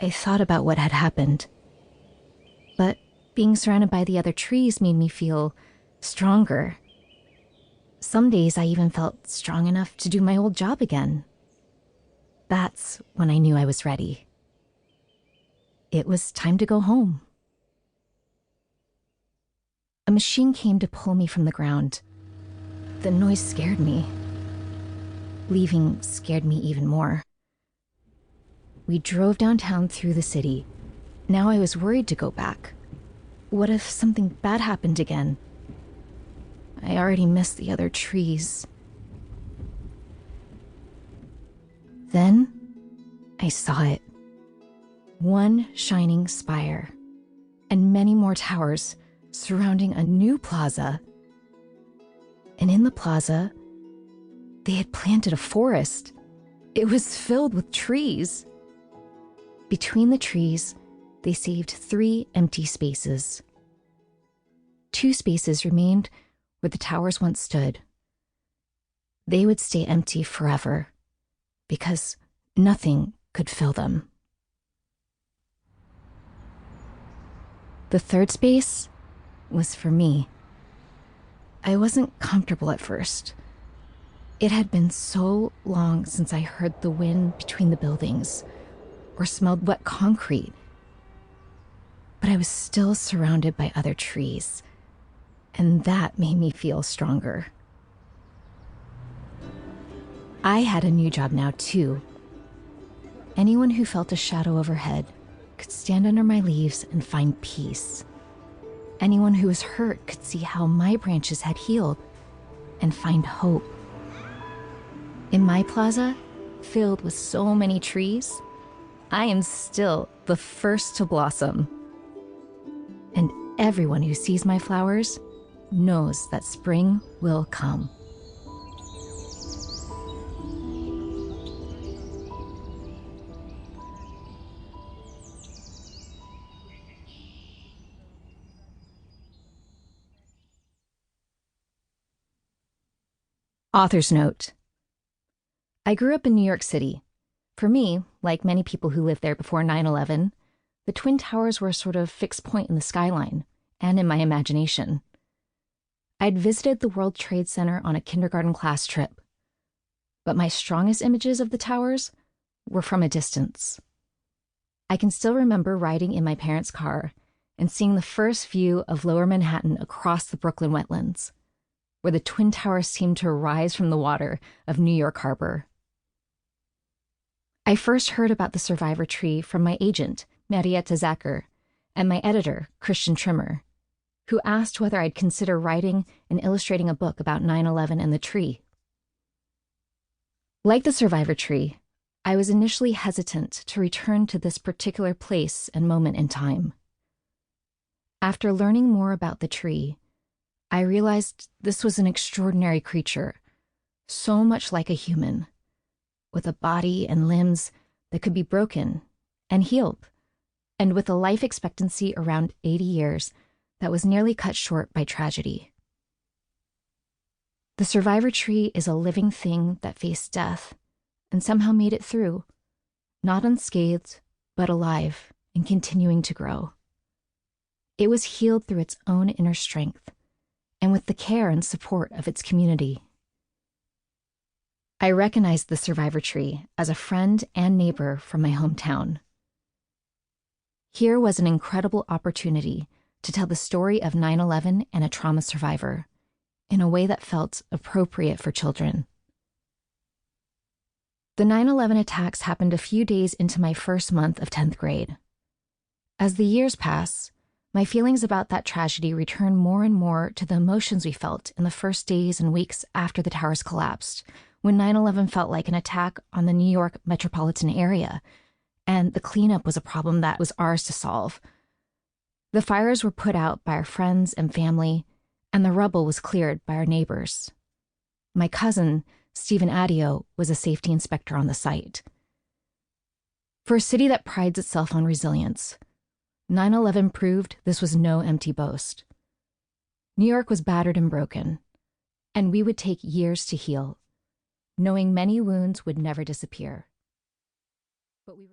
I thought about what had happened. But being surrounded by the other trees made me feel stronger. Some days I even felt strong enough to do my old job again. That's when I knew I was ready. It was time to go home. A machine came to pull me from the ground. The noise scared me. Leaving scared me even more. We drove downtown through the city. Now I was worried to go back. What if something bad happened again? I already missed the other trees. Then I saw it. One shining spire, and many more towers surrounding a new plaza. And in the plaza, they had planted a forest. It was filled with trees. Between the trees, they saved 3 empty spaces. 2 spaces remained where the towers once stood. They would stay empty forever because nothing could fill them. The 3rd space was for me. I wasn't comfortable at first. It had been so long since I heard the wind between the buildings or smelled wet concrete. But I was still surrounded by other trees, and that made me feel stronger. I had a new job now, too. Anyone who felt a shadow overhead could stand under my leaves and find peace. Anyone who was hurt could see how my branches had healed and find hope. In my plaza, filled with so many trees, I am still the first to blossom. And everyone who sees my flowers knows that spring will come. Author's note. I grew up in New York City. For me, like many people who lived there before 9/11, the Twin Towers were a sort of fixed point in the skyline and in my imagination. I'd visited the World Trade Center on a kindergarten class trip, but my strongest images of the towers were from a distance. I can still remember riding in my parents' car and seeing the first view of Lower Manhattan across the Brooklyn wetlands, where the Twin Towers seemed to rise from the water of New York Harbor. I first heard about the survivor tree from my agent, Marietta Zacher, and my editor, Christian Trimmer, who asked whether I'd consider writing and illustrating a book about 9/11 and the tree. Like the survivor tree, I was initially hesitant to return to this particular place and moment in time. After learning more about the tree, I realized this was an extraordinary creature, so much like a human, with a body and limbs that could be broken and healed, and with a life expectancy around 80 years that was nearly cut short by tragedy. The survivor tree is a living thing that faced death and somehow made it through, not unscathed, but alive and continuing to grow. It was healed through its own inner strength and with the care and support of its community. I recognized the survivor tree as a friend and neighbor from my hometown. Here was an incredible opportunity to tell the story of 9/11 and a trauma survivor in a way that felt appropriate for children. The 9/11 attacks happened a few days into my first month of 10th grade. As the years pass, my feelings about that tragedy return more and more to the emotions we felt in the first days and weeks after the towers collapsed, when 9/11 felt like an attack on the New York metropolitan area, and the cleanup was a problem that was ours to solve. The fires were put out by our friends and family, and the rubble was cleared by our neighbors. My cousin, Stephen Adio, was a safety inspector on the site. For a city that prides itself on resilience, 9/11 proved this was no empty boast. New York was battered and broken, and we would take years to heal, knowing many wounds would never disappear. But we were